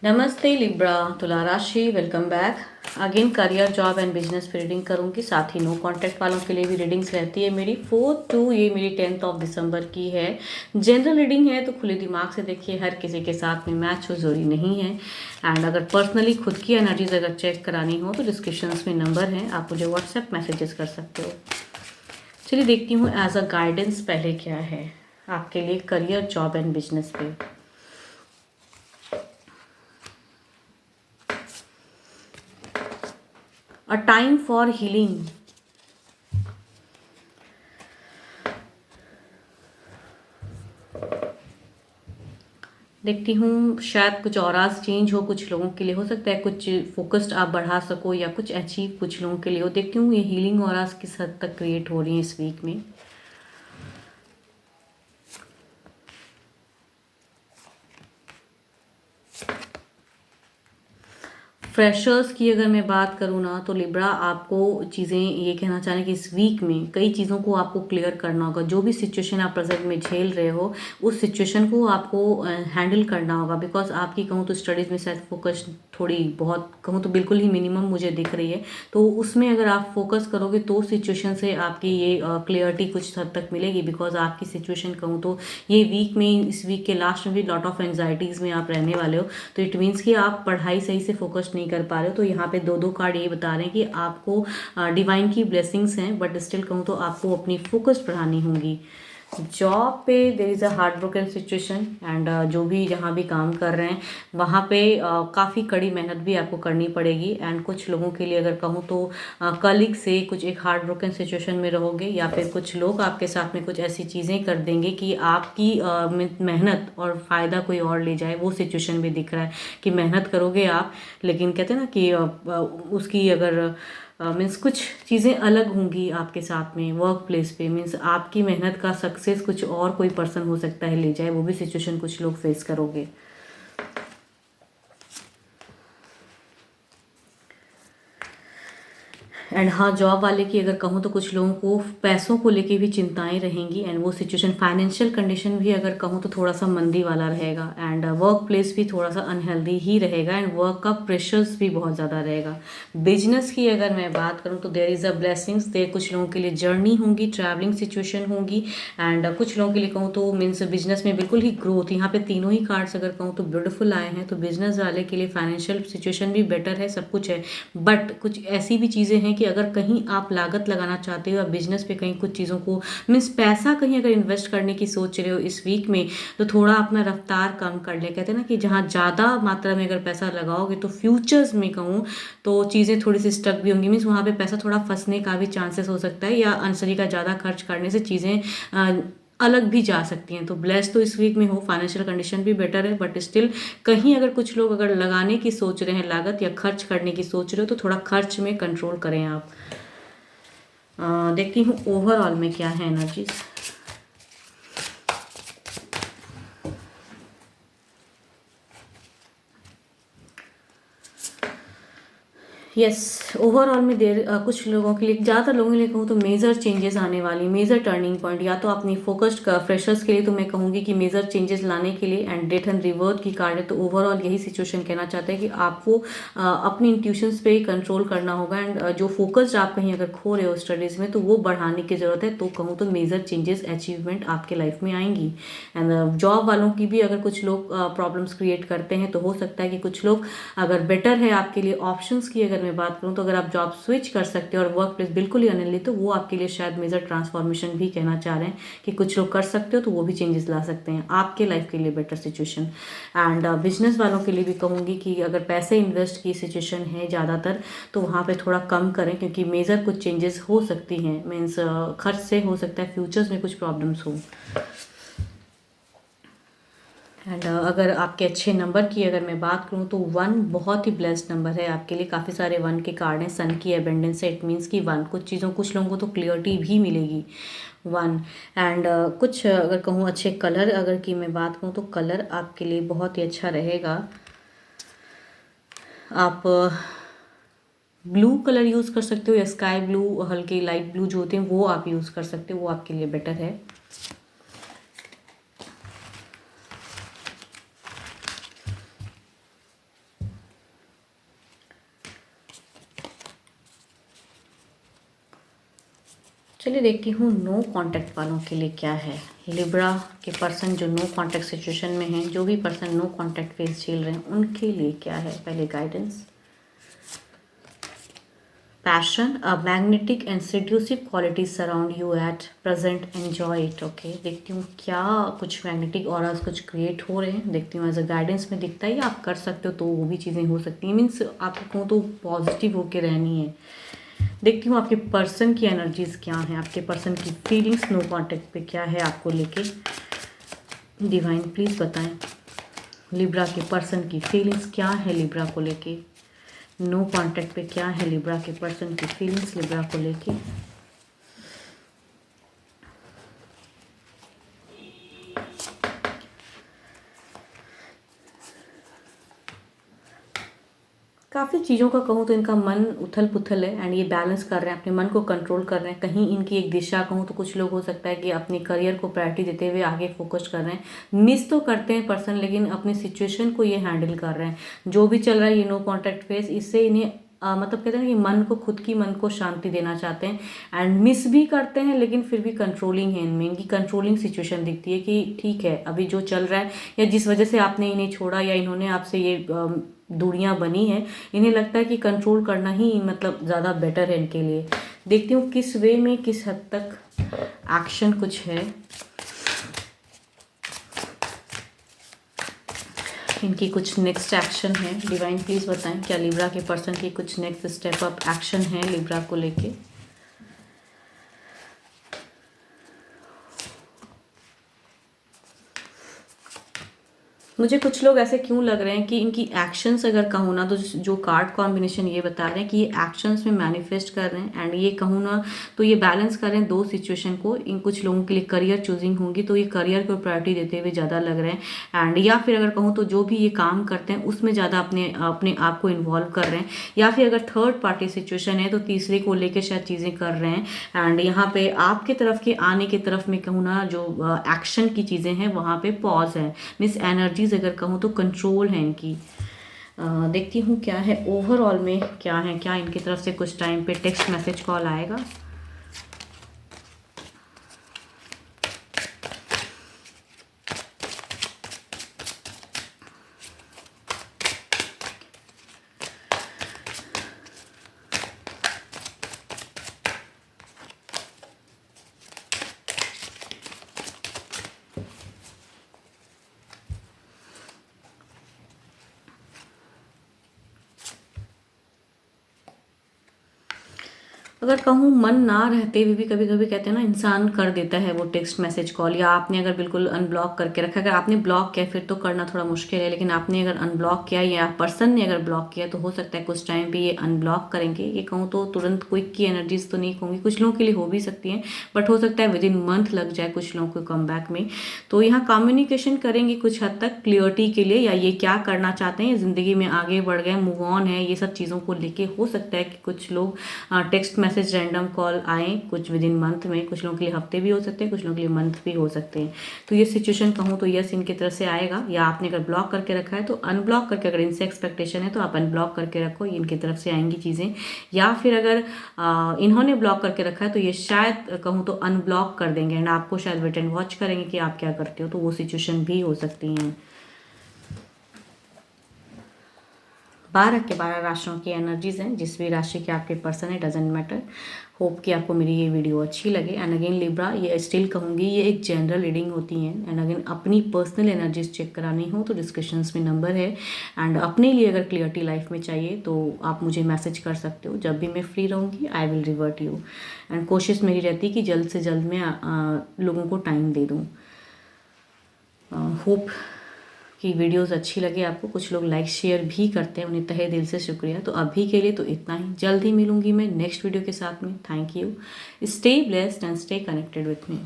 नमस्ते लिब्रा तुला राशि, welcome back. Again career job and business पे रीडिंग करूंगी, साथ ही नो कॉन्टैक्ट वालों के लिए भी रीडिंग्स रहती है मेरी 4 टू ये मेरी 10 दिसंबर की है। जनरल रीडिंग है तो खुले दिमाग से देखिए, हर किसी के साथ में मैच हो जरूरी नहीं है। एंड अगर पर्सनली खुद की एनर्जीज अगर चेक करानी हो तो डिस्क्रिप्शन में नंबर है, आप मुझे व्हाट्सएप मैसेजेस कर सकते हो। चलिए देखती हूँ एज अ गाइडेंस पहले क्या है आपके लिए करियर जॉब एंड बिजनेस पे। A time for healing. देखती हूँ शायद कुछ ऑरास चेंज हो कुछ लोगों के लिए, हो सकता है कुछ फोकस्ड आप बढ़ा सको या कुछ अचीव कुछ लोगों के लिए हो। देखती हूँ ये हीलिंग ऑरास किस हद तक क्रिएट हो रही है इस वीक में। फ्रेशर्स की अगर मैं बात करूँ ना तो लिब्रा आपको चीज़ें ये कहना चाह रहे हैं कि इस वीक में कई चीज़ों को आपको क्लियर करना होगा। जो भी सिचुएशन आप प्रेजेंट में झेल रहे हो उस सिचुएशन को आपको हैंडल करना होगा। बिकॉज आपकी कहूँ तो स्टडीज़ में शायद फोकस थोड़ी बहुत कहूँ तो बिल्कुल ही मिनिमम मुझे दिख रही है। तो उसमें अगर आप फोकस करोगे तो सिचुएशन से आपकी ये क्लियरिटी कुछ हद तक मिलेगी। बिकॉज आपकी सिचुएशन कहूँ तो ये वीक में, इस वीक के लास्ट में भी लॉट ऑफ एंजाइटीज़ में आप रहने वाले हो। तो इट मीन्स कि आप पढ़ाई सही से फोकस नहीं कर पा रहे हो। तो यहाँ पे दो दो कार्ड ये बता रहे हैं कि आपको डिवाइन की ब्लेसिंग्स हैं, बट स्टिल कहूँ तो आपको अपनी फोकस बढ़ानी होगी। जॉब पे there is a heart broken situation and जो भी जहाँ भी काम कर रहे हैं वहाँ पे काफ़ी कड़ी मेहनत भी आपको करनी पड़ेगी। एंड कुछ लोगों के लिए अगर कहूँ तो कलीग से कुछ एक हार्ट ब्रोकन सिचुएशन में रहोगे, या फिर कुछ लोग आपके साथ में कुछ ऐसी चीज़ें कर देंगे कि आपकी मेहनत और फ़ायदा कोई और ले जाए। वो सिचुएशन भी दिख रहा है कि मेहनत करोगे आप, लेकिन कहते हैं ना कि उसकी अगर मीन्स कुछ चीज़ें अलग होंगी आपके साथ में वर्क प्लेस पे। मीन्स आपकी मेहनत का सक्सेस कुछ और कोई पर्सन हो सकता है ले जाए, वो भी सिचुएशन कुछ लोग फेस करोगे। एंड हाँ, जॉब वाले की अगर कहूँ तो कुछ लोगों को पैसों को लेके भी चिंताएं रहेंगी। एंड वो सिचुएशन फाइनेंशियल कंडीशन भी अगर कहूँ तो थोड़ा सा मंदी वाला रहेगा। एंड वर्क प्लेस भी थोड़ा सा अनहेल्दी ही रहेगा एंड वर्क का प्रेशर्स भी बहुत ज़्यादा रहेगा। बिजनेस की अगर मैं बात करूँ तो देयर इज़ अ ब्लेसिंग्स, देर कुछ लोगों के लिए जर्नी होंगी, ट्रैवलिंग सिचुएशन होगी। एंड कुछ लोगों के लिए कहूँ तो मीन्स बिजनेस में बिल्कुल ही ग्रोथ। यहाँ पे तीनों ही कार्ड्स अगर कहूँ तो ब्यूटीफुल आए हैं। तो बिजनेस वाले के लिए फाइनेंशियल सिचुएशन भी बेटर है, सब कुछ है। बट कुछ ऐसी भी चीज़ें हैं कि अगर कहीं आप लागत लगाना चाहते हो या बिजनेस पे कहीं कुछ चीज़ों को मीन्स पैसा कहीं अगर इन्वेस्ट करने की सोच रहे हो इस वीक में, तो थोड़ा अपना रफ्तार कम कर ले। कहते हैं ना कि जहाँ ज़्यादा मात्रा में अगर पैसा लगाओगे तो फ्यूचर्स में कहूँ तो चीज़ें थोड़ी सी स्टक भी होंगी। मीन्स वहाँ पे पैसा थोड़ा फंसने का भी चांसेस हो सकता है, या अनसरी का ज़्यादा खर्च करने से चीज़ें अलग भी जा सकती हैं। तो ब्लेस तो इस वीक में हो, फाइनेंशियल कंडीशन भी बेटर है, बट स्टिल कहीं अगर कुछ लोग अगर लगाने की सोच रहे हैं लागत या खर्च करने की सोच रहे हो तो थोड़ा खर्च में कंट्रोल करें आप। देखती हूँ ओवरऑल में क्या है एनर्जीज। यस, ओवरऑल में देर कुछ लोगों के लिए, ज़्यादातर लोगों के लिए कहूँ तो मेजर चेंजेस आने वाली, मेजर टर्निंग पॉइंट। या तो अपनी फोकस्ड फ्रेशर्स के लिए तो मैं कहूँगी कि मेजर चेंजेस लाने के लिए। एंड डेथ एंड रिवर्थ की कार्ड है, तो ओवरऑल यही सिचुएशन कहना चाहते हैं कि आपको अपनी इंट्यूशंस पे कंट्रोल करना होगा। एंड जो फोकस्ड आप कहीं अगर खो रहे हो स्टडीज़ में तो वो बढ़ाने की ज़रूरत है। तो कहूँ तो मेजर चेंजेस अचीवमेंट आपके लाइफ में आएंगी। एंड जॉब वालों की भी अगर कुछ लोग प्रॉब्लम्स क्रिएट करते हैं तो हो सकता है कि कुछ लोग अगर बेटर है आपके लिए ऑप्शंस की अगर मैं बात करूँ तो अगर आप जॉब स्विच कर सकते हो और वर्क प्लेस बिल्कुल ही अनहेल्दी, तो वो आपके लिए शायद मेजर ट्रांसफॉर्मेशन भी कहना चाह रहे हैं कि कुछ लोग कर सकते हो तो वो भी चेंजेस ला सकते हैं आपके लाइफ के लिए बेटर सिचुएशन। एंड बिजनेस वालों के लिए भी कहूँगी कि अगर पैसे इन्वेस्ट की सिचुएशन है ज़्यादातर तो वहाँ पे थोड़ा कम करें, क्योंकि मेजर कुछ चेंजेस हो सकती हैं। मीन्स खर्च से हो सकता है फ्यूचर्स में कुछ प्रॉब्लम्स हो। एंड अगर आपके अच्छे नंबर की अगर मैं बात करूँ तो 1 बहुत ही ब्लेस्ड नंबर है आपके लिए। काफ़ी सारे 1 के कार्ड हैं, सन की एबेंडेंस है। इट मीन्स कि 1 कुछ चीज़ों, कुछ लोगों को तो क्लियरिटी भी मिलेगी 1। एंड कुछ अगर कहूँ अच्छे कलर अगर की मैं बात करूँ तो कलर आपके लिए बहुत ही अच्छा रहेगा। आप ब्लू कलर यूज़ कर सकते हो या स्काई ब्लू, हल्के लाइट ब्लू जो होते हैं वो आप यूज़ कर सकते हो, वो आपके लिए बेटर है। चलिए देखती हूँ नो कांटेक्ट वालों के लिए क्या है। लिब्रा के पर्सन जो नो कांटेक्ट सिचुएशन में हैं, जो भी पर्सन नो कांटेक्ट फेज झेल रहे हैं, उनके लिए क्या है। पहले guidance. Passion, a magnetic and seductive qualities surround you at present, enjoy it. Okay, देखती हूँ क्या कुछ मैग्नेटिक ऑरास कुछ क्रिएट हो रहे हैं। देखती हूँ एज अ गाइडेंस में दिखता है, या आप कर सकते हो तो वो भी चीज़ें हो सकती हैं। मीन्स आपको कहूँ तो पॉजिटिव होके रहनी है। देखती हूँ आपके पर्सन की एनर्जीज क्या हैं, आपके पर्सन की फीलिंग्स नो कांटेक्ट पे क्या है आपको लेके। डिवाइन प्लीज़ बताएं लिब्रा के पर्सन की फीलिंग्स क्या है लिब्रा को लेके। नो कांटेक्ट पे क्या है लिब्रा के पर्सन की फीलिंग्स लिब्रा को लेके। काफ़ी चीज़ों का कहूँ तो इनका मन उथल पुथल है, एंड ये बैलेंस कर रहे हैं, अपने मन को कंट्रोल कर रहे हैं। कहीं इनकी एक दिशा कहूँ तो कुछ लोग हो सकता है कि अपने करियर को प्रायोरिटी देते हुए आगे फोकस कर रहे हैं। मिस तो करते हैं पर्सन, लेकिन अपनी सिचुएशन को ये हैंडल कर रहे हैं। जो भी चल रहा है ये नो कॉन्टैक्ट फेज, इससे इन्हें मतलब कहते हैं कि मन को, खुद की मन को शांति देना चाहते हैं। एंड मिस भी करते हैं, लेकिन फिर भी कंट्रोलिंग है इनमें। इनकी कंट्रोलिंग सिचुएशन दिखती है कि ठीक है अभी जो चल रहा है, या जिस वजह से आपने इन्हें छोड़ा या इन्होंने आपसे ये दूरियां बनी है, इन्हें लगता है कि कंट्रोल करना ही मतलब ज़्यादा बेटर है इनके लिए। देखती हूँ किस वे में, किस हद तक एक्शन कुछ है। इनकी कुछ नेक्स्ट एक्शन है। डिवाइन प्लीज़ बताएं क्या लिब्रा के पर्सन की कुछ नेक्स्ट स्टेप अप एक्शन है लिब्रा को लेके। मुझे कुछ लोग ऐसे क्यों लग रहे हैं कि इनकी एक्शंस अगर कहूँ ना, तो जो कार्ड कॉम्बिनेशन ये बता रहे हैं कि ये एक्शंस में मैनिफेस्ट कर रहे हैं। एंड ये कहूँ ना तो ये बैलेंस कर रहे हैं दो सिचुएशन को। इन कुछ लोगों के लिए करियर चूजिंग होंगी, तो ये करियर को प्रायोरिटी देते हुए ज़्यादा लग रहे हैं। एंड या फिर अगर कहूँ तो जो भी ये काम करते हैं उसमें ज़्यादा अपने आप को इन्वॉल्व कर रहे हैं। या फिर अगर थर्ड पार्टी सिचुएशन है तो तीसरे को लेकर शायद चीज़ें कर रहे हैं। एंड यहाँ पे आपके तरफ के आने की तरफ में कहूँ ना, जो एक्शन की चीज़ें हैं वहाँ पे पॉज है। मिस एनर्जीज अगर कहूँ तो कंट्रोल है इनकी। देखती हूँ क्या है ओवरऑल में, क्या है, क्या इनकी तरफ से कुछ टाइम पे टेक्स्ट मैसेज कॉल आएगा। अगर कहूँ मन ना रहते हुए भी कभी कभी कहते हैं ना, इंसान कर देता है वो टेक्स्ट मैसेज कॉल। या आपने अगर बिल्कुल अनब्लॉक करके रखा, अगर आपने ब्लॉक किया फिर तो करना थोड़ा मुश्किल है, लेकिन आपने अगर अनब्लॉक किया या पर्सन ने अगर ब्लॉक किया, तो हो सकता है कुछ टाइम पे ये अनब्लॉक करेंगे। ये कहूँ तो तुरंत क्विक की एनर्जीज तो नहीं कहूँगी, कुछ लोगों के लिए हो भी सकती हैं, बट हो सकता है विद इन मंथ लग जाए कुछ लोगों को कम बैक में। तो यहाँ कम्युनिकेशन करेंगे कुछ हद तक क्लियरिटी के लिए, या ये क्या करना चाहते हैं ज़िंदगी में, आगे बढ़ गए, मूव ऑन है, ये सब चीज़ों को लेके हो सकता है कि कुछ लोग टेक्स्ट मैसेज, रैंडम कॉल आए कुछ विद इन मंथ में। कुछ लोगों के लिए हफ्ते भी हो सकते हैं, कुछ लोगों के लिए मंथ भी हो सकते हैं। तो ये सिचुएशन कहूँ तो यस इनकी तरफ से आएगा। या आपने अगर ब्लॉक करके रखा है तो अनब्लॉक करके, अगर इनसे एक्सपेक्टेशन है तो आप अनब्लॉक करके रखो, ये इनकी तरफ से आएंगी चीज़ें। या फिर अगर इन्होंने ब्लॉक करके रखा है तो ये शायद कहूँ तो अनब्लॉक कर देंगे, एंड आपको शायद वेट एंड वॉच करेंगे कि आप क्या करते हो। तो वो सिचुएशन भी हो सकती हैं। 12 के 12 राशियों की एनर्जीज हैं। जिस भी राशि के आपके पर्सन है, डजेंट मैटर। होप कि आपको मेरी ये वीडियो अच्छी लगे। एंड अगेन लिब्रा, ये स्टिल कहूँगी ये एक जनरल रीडिंग होती है। एंड अगेन अपनी पर्सनल एनर्जीज चेक करानी हो तो डिस्क्रिप्शंस में नंबर है। एंड अपने लिए अगर क्लियरिटी लाइफ में चाहिए तो आप मुझे मैसेज कर सकते हो। जब भी मैं फ्री रहूँगी I will revert you. And कोशिश मेरी रहती है कि जल्द से जल्द मैं लोगों को टाइम दे दूँ। होप कि वीडियोस अच्छी लगे आपको। कुछ लोग लाइक शेयर भी करते हैं, उन्हें तहे दिल से शुक्रिया। तो अभी के लिए तो इतना ही। जल्द ही मिलूंगी मैं नेक्स्ट वीडियो के साथ में। Thank you. Stay blessed and stay connected with me.